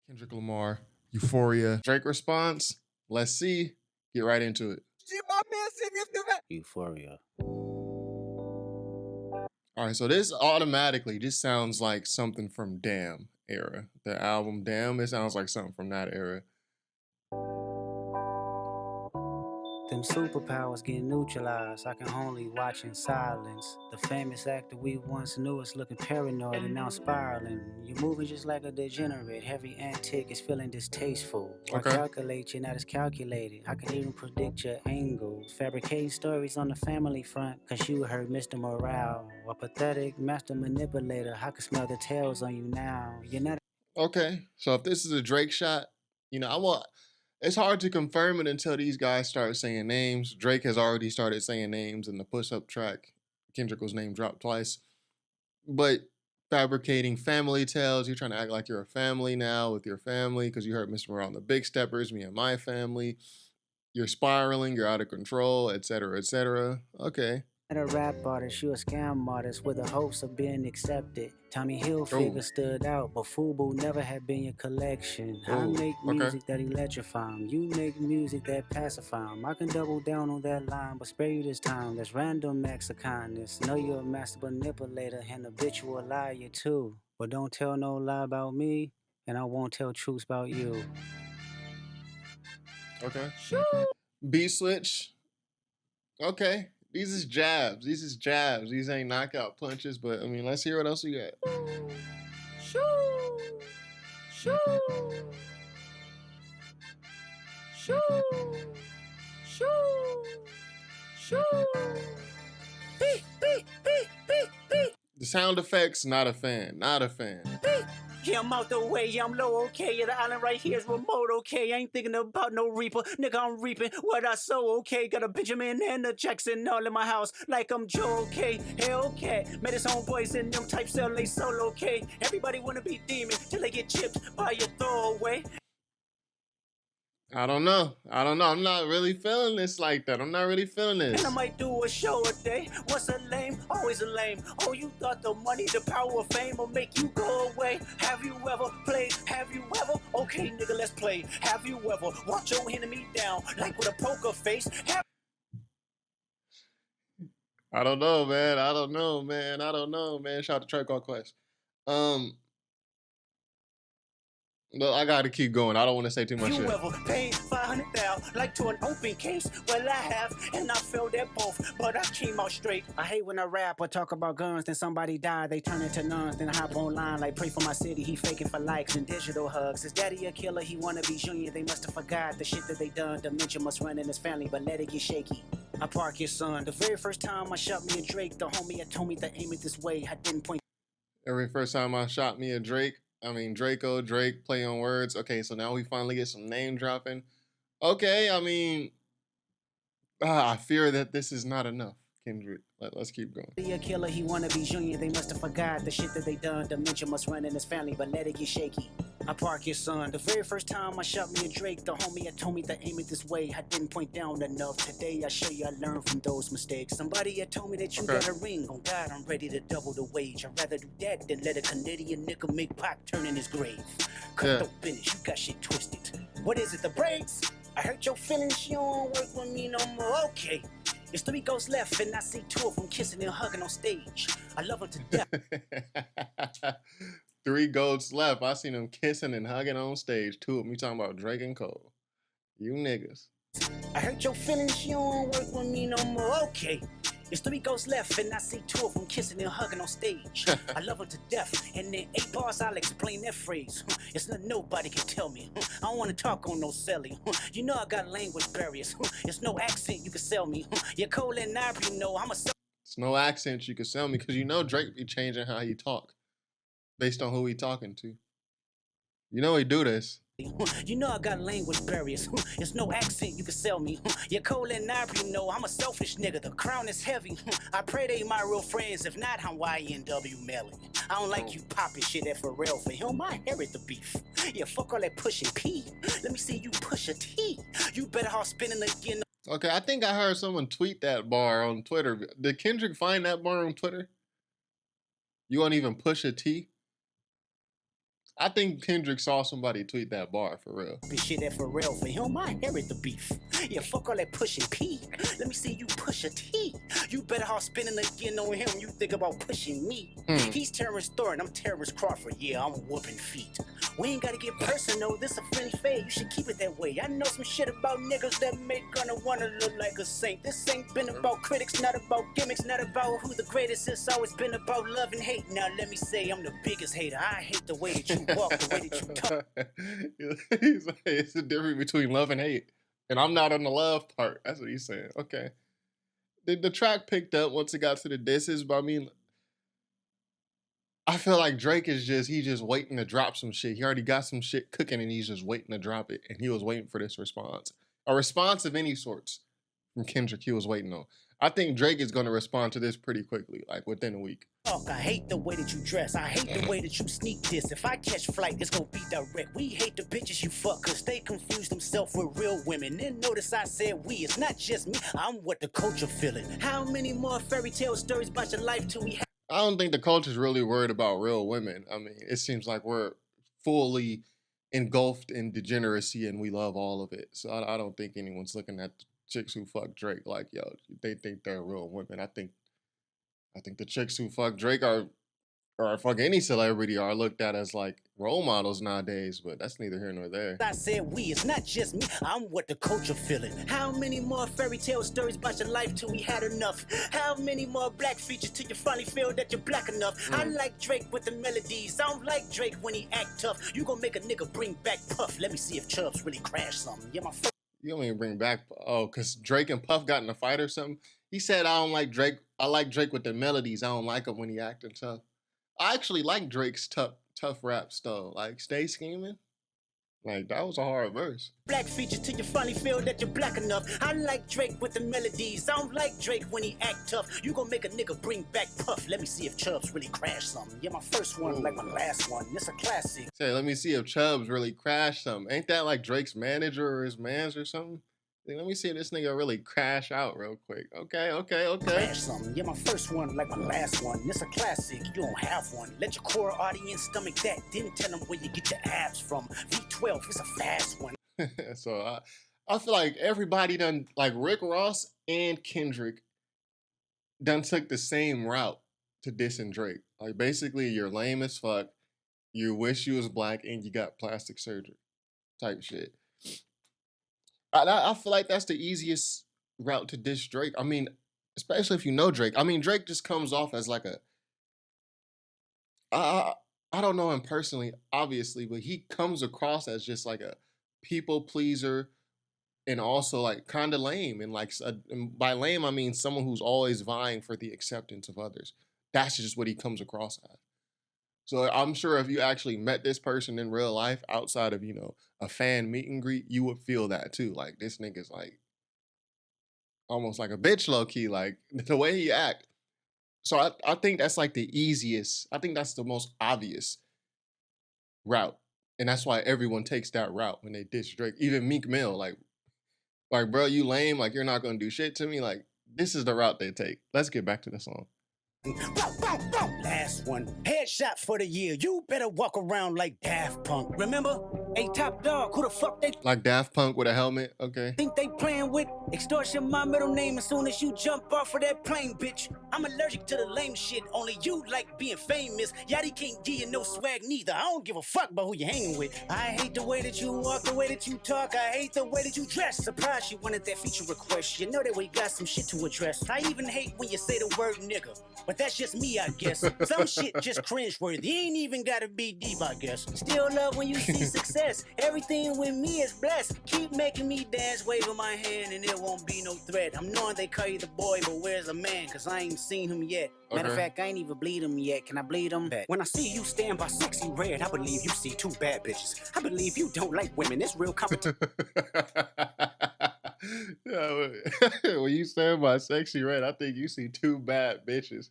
Kendrick Lamar, Euphoria. Drake response. Let's see. Get right into it. Euphoria. All right, so this automatically just sounds like something from Damn era. The album Damn, it sounds like something from that era. Them superpowers get neutralized. I can only watch in silence. The famous actor we once knew is looking paranoid and now spiraling. You're moving just like a degenerate. Every antic is feeling distasteful. I Okay. calculate you're not as calculated. I can even predict your angles. Fabricating stories on the family front. Cause you heard Mr. Morale. A pathetic master manipulator. I can smell the tails on you now. You're not. Okay. So if this is a Drake shot, it's hard to confirm it until these guys start saying names. Drake has already started saying names in the push up track. Kendrick was name dropped twice. But fabricating family tales, you're trying to act like you're a family now with your family because you heard Mr. Morale and the Big Steppers, me and my family. You're spiraling, you're out of control, etc., etc. Okay. A rap artist, you a scam artist with the hopes of being accepted. Tommy Hilfiger stood out, but FUBU never had been your collection. I make music that electrify 'em. You make music that pacify 'em. I can double down on that line, but spare you this time. That's random acts of kindness. Know you're a master manipulator and habitual liar too. But don't tell no lie about me, and I won't tell truths about you. Okay. Beat switch. Okay. These is jabs. These ain't knockout punches, but I mean, let's hear what else you got. The sound effects, not a fan. Not a fan. Yeah, I'm out the way, yeah, I'm low, okay. Yeah, the island right here is remote, okay. I ain't thinking about no reaper, nigga, I'm reaping what I sow, okay. Got a Benjamin and a Jackson all in my house, like I'm Joe, okay. Hellcat, met his homeboys in them types LA solo, okay. Everybody wanna be demon till they get chipped by your throwaway. I don't know. I'm not really feeling this like that. I'm not really feeling this. And I might do a show a day. What's a lame? Always a lame. Oh, you thought the money, the power of fame will make you go away. Have you ever played? Have you ever? Okay, nigga, let's play. Have you ever walked your enemy down like with a poker face? I don't know, man. Shout out to Trey Call Quest. But I gotta keep going. I don't want to say too much. You ever paid $500,000 like to an open case? Well, I have, and I failed at both, but I came out straight. I hate when I rap or talk about guns, then somebody die, they turn into nuns, then I hop online like pray for my city. He faking for likes and digital hugs. His daddy a killer, he wanna be junior. They must have forgot the shit that they done. Dementia must run in his family, but let it get shaky. I park your son. The very first time I shot me a Drake, the homie had told me to aim it this way. I didn't point. Every first time I shot me a Drake. I mean, Drake, play on words. Okay, so now we finally get some name dropping. Okay, I mean, I fear that this is not enough, Kendrick. Let's keep going. Be a killer, he wanna be junior. They must have forgot the shit that they done. Dementia must run in his family, but let it get shaky. I park your son. The very first time I shot me a Drake, the homie had told me to aim it this way. I didn't point down enough. Today I show you I learned from those mistakes. Somebody had told me that you got a ring. On God, I'm ready to double the wage. I'd rather do that than let a Canadian nigga make Pac turn in his grave. Cut the finish, you got shit twisted. What is it, the braids? I hurt your feelings, you don't work with me no more. Okay. There's 3 ghosts left, and I see 2 of them kissing and hugging on stage. I love them to death. 3 ghosts left. I seen them kissing and hugging on stage. 2 of them. You talking about Drake and Cole. You niggas. I hurt your feelings, you don't work with me no more. Okay. There's 3 ghosts left, and I see 2 of them kissing and hugging on stage. I love them to death, and in 8 bars I'll explain that phrase. It's nothing nobody can tell me. I don't want to talk on no celly. You know I got language barriers. It's no accent you can sell me. You're cold and ivory, you know I'm a. It's no accent you can sell me because you know Drake be changing how he talk based on who he talking to. You know he do this. You know I got language barriers. It's no accent you can sell me. You're cold and ivory, you know I'm a selfish nigga. The crown is heavy. I pray they my real friends. If not, I'm YNW Melly. I don't like you popping shit at Pharrell. For him, I inherit the beef. Yeah, fuck all that Pusha P. Let me see you Pusha T. You better off spinning again. Okay, I think I heard someone tweet that bar on Twitter. Did Kendrick find that bar on Twitter? You won't even Pusha T? I think Kendrick saw somebody tweet that bar for real. This shit that for real for him, I inherit the beef. Yeah, fuck all that pushing P. Let me see you push a T. You better off spinning again on him. You think about pushing me. He's Terrence Thornton, I'm Terrence Crawford. Yeah, I'm whooping feet. We ain't gotta get personal, this a friendly fade. You should keep it that way. I know some shit about niggas that make gonna wanna look like a saint. This ain't been about critics, not about gimmicks, not about who the greatest. It's always been about love and hate. Now let me say I'm the biggest hater. I hate the way that you walk, the way that you talk. He's like, it's the difference between love and hate. And I'm not on the love part. That's what he's saying. Okay. The track picked up once it got to the disses, but I mean, I feel like Drake is he's just waiting to drop some shit. He already got some shit cooking and he's just waiting to drop it. And he was waiting for this response. A response of any sorts from Kendrick he was waiting on. I think Drake is going to respond to this pretty quickly, like within a week. Fuck, I hate the way that you dress. I hate the way that you sneak this. If I catch flight, it's gonna be direct. We hate the bitches you fuck, cause they confuse themselves with real women. Then notice I said we, it's not just me. I'm what the culture feeling. How many more fairy tale stories about your life till we have? I don't think the culture's really worried about real women. I mean, it seems like we're fully engulfed in degeneracy and we love all of it. So I don't think anyone's looking at the chicks who fuck Drake like, yo, they think they're real women. I think the chicks who fuck Drake or fuck any celebrity are looked at as like role models nowadays, but that's neither here nor there. I said we, it's not just me. I'm what the culture feeling. How many more fairy tale stories about your life till we had enough? How many more black features till you finally feel that you're black enough? I like Drake with the melodies. I don't like Drake when he act tough. You gon' make a nigga bring back Puff. Let me see if Chubbs really crashed something. Yeah, my first. You don't even bring back, because Drake and Puff got in a fight or something? He said, I don't like Drake. I like Drake with the melodies. I don't like him when he acting tough. I actually like Drake's tough raps though. Like, Stay Scheming. Like, that was a hard verse. Black feature till you finally feel that you're black enough. I like Drake with the melodies. I don't like Drake when he act tough. You gon' make a nigga bring back Puff. Let me see if Chubbs really crashed something. Yeah, my first one like my last one. It's a classic. Say, let me see if Chubbs really crashed something. Ain't that like Drake's manager or his mans or something? Let me see if this nigga really crash out real quick. Okay. Crash something. Yeah, my first one like my last one. It's a classic. You don't have one. Let your core audience stomach that. Then tell them where you get your abs from. V12, it's a fast one. So I feel like everybody done, like Rick Ross and Kendrick done took the same route to dissing Drake. Like, basically, you're lame as fuck. You wish you was black and you got plastic surgery type shit. I feel like that's the easiest route to diss Drake. I mean, especially if you know Drake. I mean, Drake just comes off as like I don't know him personally, obviously, but he comes across as just like a people pleaser and also like kind of lame. And like, and by lame, I mean someone who's always vying for the acceptance of others. That's just what he comes across as. So I'm sure if you actually met this person in real life outside of, a fan meet and greet, you would feel that too. Like, this nigga's like almost like a bitch low key, like the way he act. So I think that's like the easiest. I think that's the most obvious route. And that's why everyone takes that route when they diss Drake. Even Meek Mill, like, bro, you lame. Like, you're not going to do shit to me. Like, this is the route they take. Let's get back to the song. Last one. Headshot for the year. You better walk around like Daft Punk. Remember? Hey, Top Dog, who the fuck they like Daft Punk with a helmet? Okay. think they playing with? Extortion my middle name as soon as you jump off of that plane, bitch. I'm allergic to the lame shit. Only you like being famous. Yachty can't give you no swag neither. I don't give a fuck about who you hanging with. I hate the way that you walk, the way that you talk. I hate the way that you dress. Surprised you wanted that feature request. You know that we got some shit to address. I even hate when you say the word nigga. But that's just me, I guess. Some shit just cringeworthy. Ain't even gotta be deep, I guess. Still love when you see success. Everything with me is blessed. Keep making me dance, waving my hand, and it won't be no threat. I'm knowing they call you the boy, but where's the man? Cause I ain't seen him yet. Matter of fact, I ain't even bleed him yet. Can I bleed him? When I see you stand by sexy red, I believe you see two bad bitches. I believe you don't like women. It's real competition. Yeah, when you stand by sexy red, I think you see two bad bitches.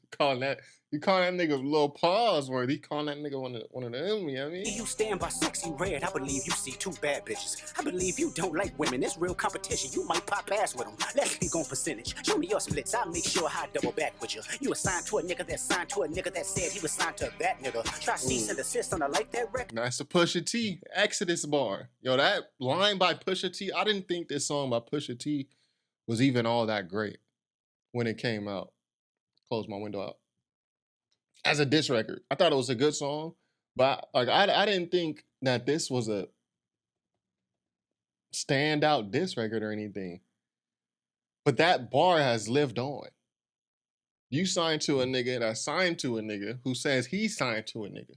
You calling that nigga Lil Paws worth. He calling that nigga one of them, you know what I mean? You stand by sexy red, I believe you see two bad bitches. I believe you don't like women, it's real competition. You might pop ass with them. Let's speak on percentage. Show me your splits, I'll make sure I double back with you. You assigned to a nigga that signed to a nigga that said he was signed to that nigga. Try cease and desist on a like that record. That's the Pusha T Exodus bar. Yo, that line by Pusha T, I didn't think this song by Pusha T was even all that great when it came out. Close my window out. As a diss record, I thought it was a good song, but like I didn't think that this was a standout diss record or anything. But that bar has lived on. You signed to a nigga that signed to a nigga who says he signed to a nigga.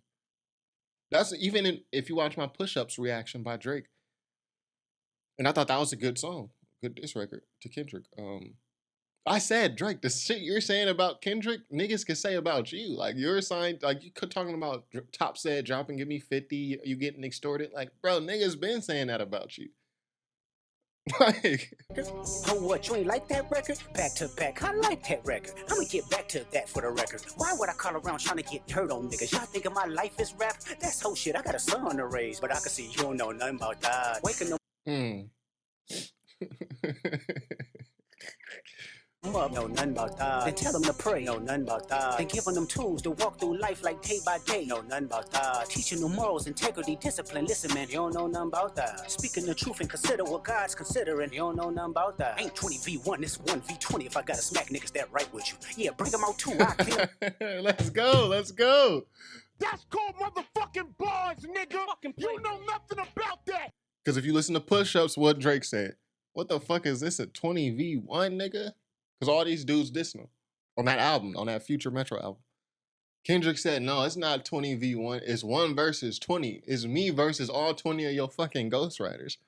That's even if you watch my push-ups reaction by Drake. And I thought that was a good song, good diss record to Kendrick. I said, Drake, the shit you're saying about Kendrick, niggas can say about you. Like, you're signed, like, you talking about Top said, drop and give me 50, you getting extorted. Like, bro, niggas been saying that about you. Like, Oh, what, you ain't like that record? Back to back, I like that record. I'ma get back to that for the record. Why would I call around trying to get hurt on niggas? Y'all thinking my life is rap? That's whole shit, I got a son to raise, but I can see you don't know nothing about that. Waking up. Up, know nothing about that. Then tell them to pray, know nothing about that. Then giving them tools to walk through life like day by day, know nothing about that. Teaching them morals, integrity, discipline. Listen, man, you don't know nothing about that. Speaking the truth and consider what God's considering, you don't know nothing about that. Ain't 20v1, it's 1v20 if I gotta smack niggas that right with you. Yeah, bring them out too, I clear. Let's go, let's go. That's called motherfucking bars, nigga. You know nothing about that. Because if you listen to push-ups, what Drake said, what the fuck is this, a 20v1, nigga? Because all these dudes dissing him on that album, on that Future Metro album. Kendrick said, no, it's not 20v1. It's 1 versus 20. It's me versus all 20 of your fucking ghostwriters.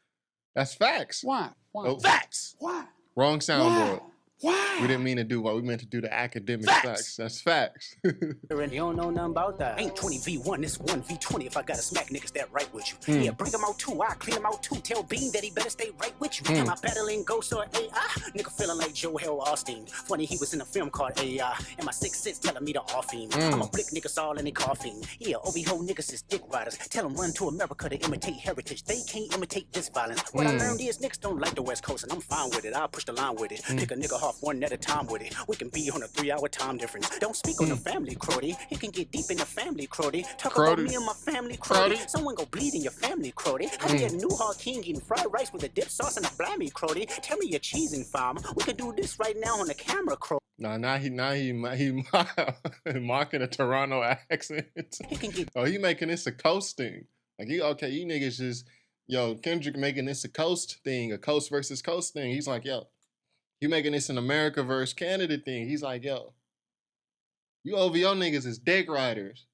That's facts. Why? Oh, Facts. Why? wrong soundboard. Why? We didn't mean to do what we meant to do the academic facts. That's facts. And you don't know nothing about that. Ain't 20v1, it's 1v20 if I gotta smack niggas that right with you. Yeah, bring them out too, I clean them out too. Tell Bean that he better stay right with you. Am I battling ghosts or AI? Nigga feeling like Joel Osteen. Funny he was in a film called AI. And my sixth sense telling me to off him. I'm a blick niggas all in their coughing. Yeah, OB-ho niggas is dick riders. Tell them run to America to imitate heritage. They can't imitate this violence. What I learned is niggas don't like the West Coast and I'm fine with it. I'll push the line with it. Pick a nigga off one at a time with it. We can be on a 3-hour time difference. Don't speak on the family, Crody. It can get deep in the family, Crody. Talk about me and my family, Crody. Someone go bleed in your family, Crody. I be a New Hall King eating fried rice with a dip sauce and a blammy, Crody. Tell me your cheesing farm. We can do this right now on the camera, Crody. Now he mocking a Toronto accent. Oh, he making this a coast thing. Like, you niggas just, Kendrick making this a coast thing, a coast versus coast thing. He's like, yo, you making this an America versus Canada thing. He's like, yo, you OVO niggas is dick riders.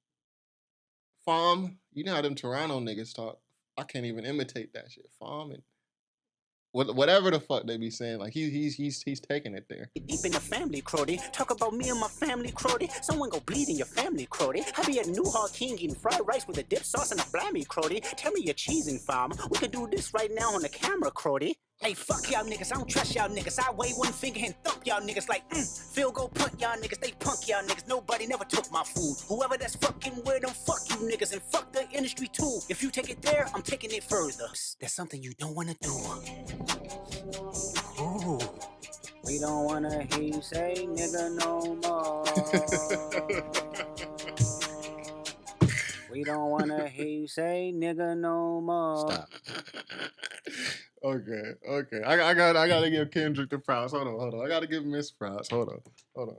Fom, you know how them Toronto niggas talk. I can't even imitate that shit. Fom and whatever the fuck they be saying, like he's taking it there. Deep in the family, Crody. Talk about me and my family, Crody. Someone go bleed in your family, Crody. I be a New Hall King eating fried rice with a dip sauce and a blammy, Crody. Tell me your cheesing farm. We can do this right now on the camera, Crody. Hey, fuck y'all niggas, I don't trust y'all niggas. I wave one finger and thump y'all niggas like, field goal punt y'all niggas, they punk y'all niggas. Nobody never took my food. Whoever that's fucking with them, fuck you niggas and fuck the industry too. If you take it there, I'm taking it further. That's something you don't wanna do. Ooh. We don't wanna hear you say nigga no more. We don't wanna hear you say nigga no more. Stop. Okay. I gotta give Kendrick the props. Hold on. I gotta give him his props. Hold on.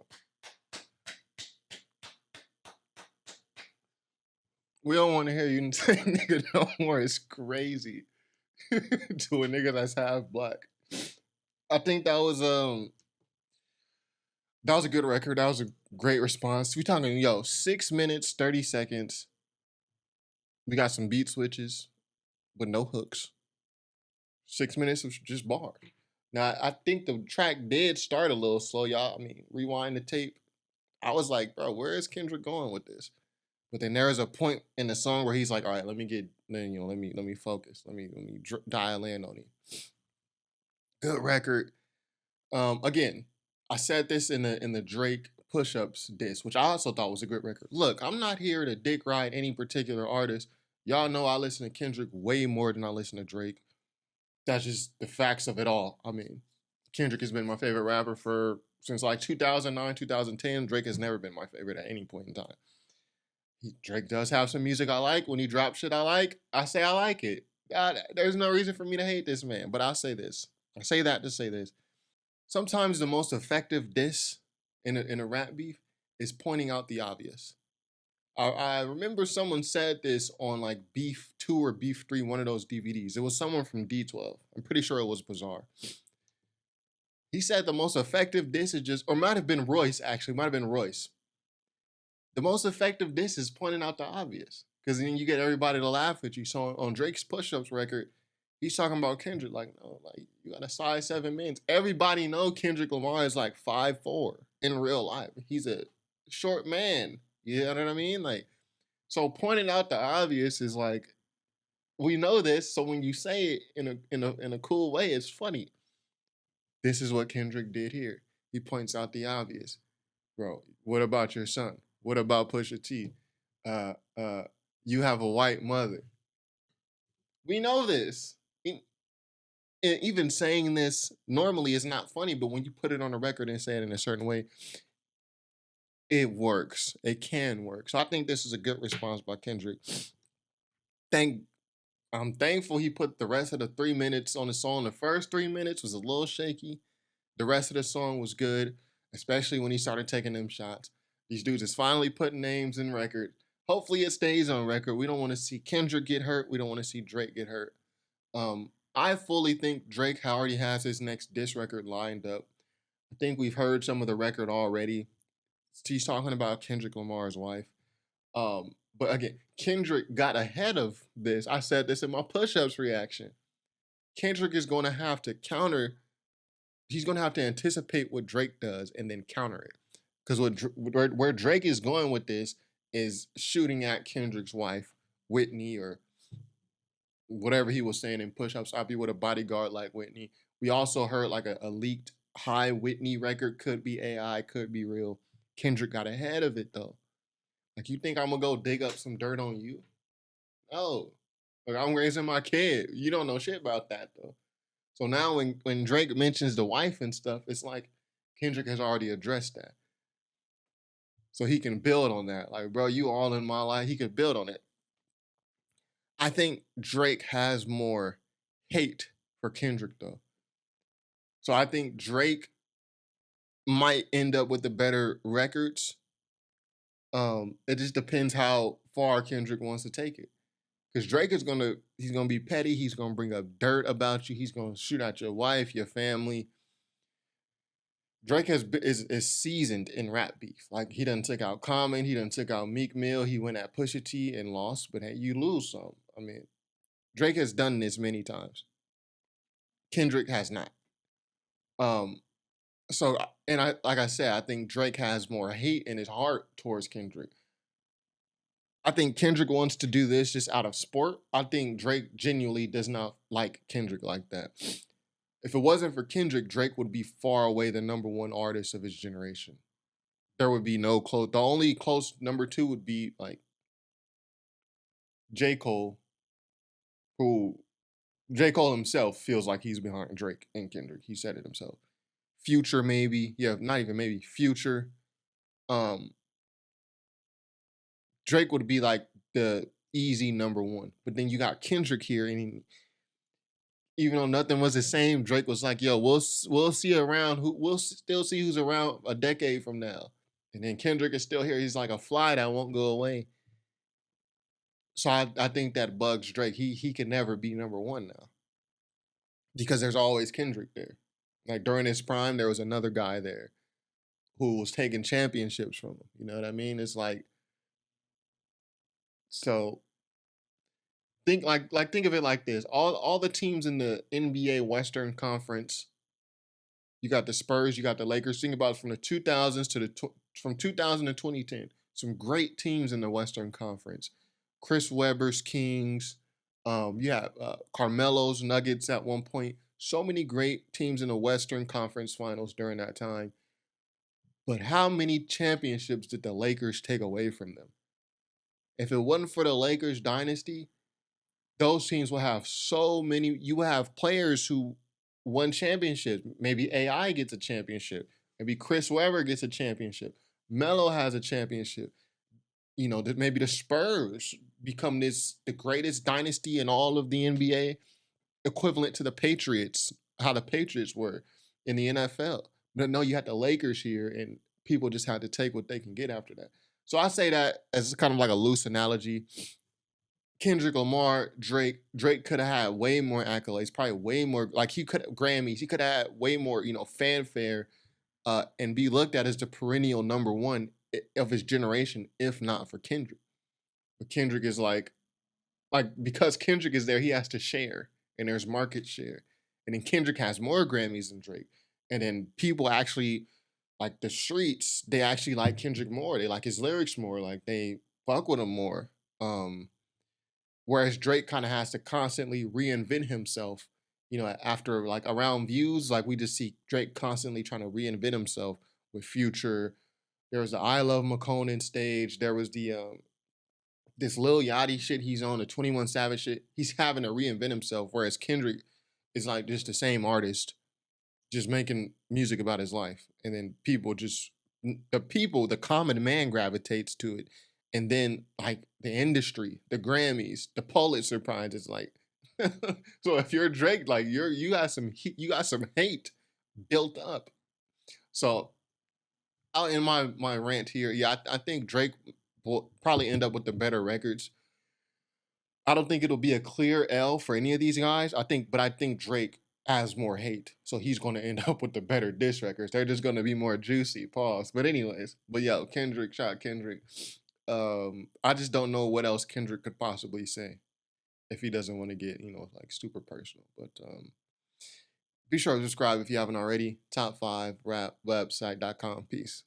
We don't want to hear you say nigga no more. It's crazy to a nigga that's half black. I think that was a good record. That was a great response. We talking 6 minutes 30 seconds. We got some beat switches, but no hooks. 6 minutes of just bars. Now, I think the track did start a little slow, y'all. I mean, rewind the tape. I was like, bro, where is Kendrick going with this? But then there is a point in the song where he's like, all right, let me focus. Let me dial in on it. Good record. Again, I said this in the Drake push-ups diss, which I also thought was a good record. Look, I'm not here to dick ride any particular artist. Y'all know I listen to Kendrick way more than I listen to Drake. That's just the facts of it all. I mean, Kendrick has been my favorite rapper for since like 2009, 2010. Drake has never been my favorite at any point in time. Drake does have some music I like. When he drops shit I like, I say I like it. God, there's no reason for me to hate this man. But I'll say this. I say that to say this. Sometimes the most effective diss in a rap beef is pointing out the obvious. I remember someone said this on like Beef 2 or Beef 3, one of those DVDs. It was someone from D12. I'm pretty sure it was Bizarre. He said the most effective diss is just, or might have been Royce actually, might have been Royce. The most effective diss is pointing out the obvious. Because then you get everybody to laugh at you. So on Drake's push-ups record, he's talking about Kendrick like, no, like you got a size 7 men's. Everybody know Kendrick Lamar is like 5'4" in real life. He's a short man. You know what I mean? Like, so pointing out the obvious is like, we know this. So when you say it in a cool way, it's funny. This is what Kendrick did here. He points out the obvious. Bro, what about your son? What about Pusha T? Uh, uh, you have a white mother. We know this. Even saying this normally is not funny, but when you put it on a record and say it in a certain way, it works. It can work. So I think this is a good response by Kendrick. I'm thankful he put the rest of the 3 minutes on the song. The first 3 minutes was a little shaky. The rest of the song was good, especially when he started taking them shots. These dudes is finally putting names in record. Hopefully it stays on record. We don't want to see Kendrick get hurt. We don't want to see Drake get hurt. I fully think Drake already has his next diss record lined up. I think we've heard some of the record already. He's talking about Kendrick Lamar's wife. But again, Kendrick got ahead of this. I said this in my push-ups reaction. Kendrick is going to have to counter. He's going to have to anticipate what Drake does and then counter it. Because where Drake is going with this is shooting at Kendrick's wife, Whitney, or whatever he was saying in push-ups. I'll be with a bodyguard like Whitney. We also heard like a leaked high Whitney record could be AI, could be real. Kendrick got ahead of it though. Like, you think I'm gonna go dig up some dirt on you? No. Like, I'm raising my kid. You don't know shit about that though. So now when Drake mentions the wife and stuff, it's like Kendrick has already addressed that. So he can build on that. Like, bro, you all in my life. He could build on it. I think Drake has more hate for Kendrick though. So I think Drake might end up with the better records. It just depends how far Kendrick wants to take it. Because Drake is he's gonna be petty. He's gonna bring up dirt about you. He's gonna shoot at your wife, your family. Drake is seasoned in rap beef. Like, he done took out Common, he done took out Meek Mill, he went at Pusha T and lost, but hey, you lose some. I mean, Drake has done this many times. Kendrick has not. So, and like I said, I think Drake has more hate in his heart towards Kendrick. I think Kendrick wants to do this just out of sport. I think Drake genuinely does not like Kendrick like that. If it wasn't for Kendrick, Drake would be far away the number one artist of his generation. There would be no close. The only close number two would be like J. Cole, who J. Cole himself feels like he's behind Drake and Kendrick. He said it himself. Future, maybe. Yeah, not even maybe. Future. Drake would be like the easy number one. But then you got Kendrick here, and even though nothing was the same, Drake was like, "Yo, we'll see around. We'll still see who's around a decade from now." And then Kendrick is still here. He's like a fly that won't go away. So I think that bugs Drake. He can never be number one now because there's always Kendrick there. Like, during his prime, there was another guy there who was taking championships from him. You know what I mean? It's like, so think think of it like this. All the teams in the NBA Western Conference, you got the Spurs, you got the Lakers. Think about it from the 2000s from 2000 to 2010. Some great teams in the Western Conference. Chris Webber's Kings. You have Carmelo's Nuggets at one point. so many great teams in the Western Conference Finals during that time. But how many championships did the Lakers take away from them? If it wasn't for the Lakers dynasty, those teams will have so many. You will have players who won championships. Maybe AI gets a championship. Maybe Chris Webber gets a championship. Melo has a championship. You know, maybe the Spurs become the greatest dynasty in all of the NBA, equivalent to the Patriots, how the Patriots were in the NFL. But no, you had the Lakers here, and people just had to take what they can get after that. So I say that as kind of like a loose analogy. Kendrick Lamar, Drake could have had way more accolades, probably way more, like he could have Grammys, he could have had way more, fanfare, and be looked at as the perennial number one of his generation, if not for Kendrick. But Kendrick is like because Kendrick is there, he has to share, and there's market share, and then Kendrick has more Grammys than Drake, and then people actually like the streets, they actually like Kendrick more, they like his lyrics more, like they fuck with him more. Whereas Drake kind of has to constantly reinvent himself, after like around views, like we just see Drake constantly trying to reinvent himself with Future. There was the I Love McConan stage. There was the this Lil Yachty shit he's on, the 21 Savage shit. He's having to reinvent himself, whereas Kendrick is like just the same artist, just making music about his life. And then the common man gravitates to it. And then like the industry, the Grammys, the Pulitzer Prize is like, so if you're Drake, like you got some hate built up. So I'll end my rant here. Yeah, I think Drake will probably end up with the better records. I don't think it'll be a clear L for any of these guys. But I think Drake has more hate, so he's going to end up with the better diss records. They're just going to be more juicy. Pause. But anyways, Kendrick, shot Kendrick. I just don't know what else Kendrick could possibly say if he doesn't want to get, like super personal. But be sure to subscribe if you haven't already. Top5rapwebsite.com. Peace.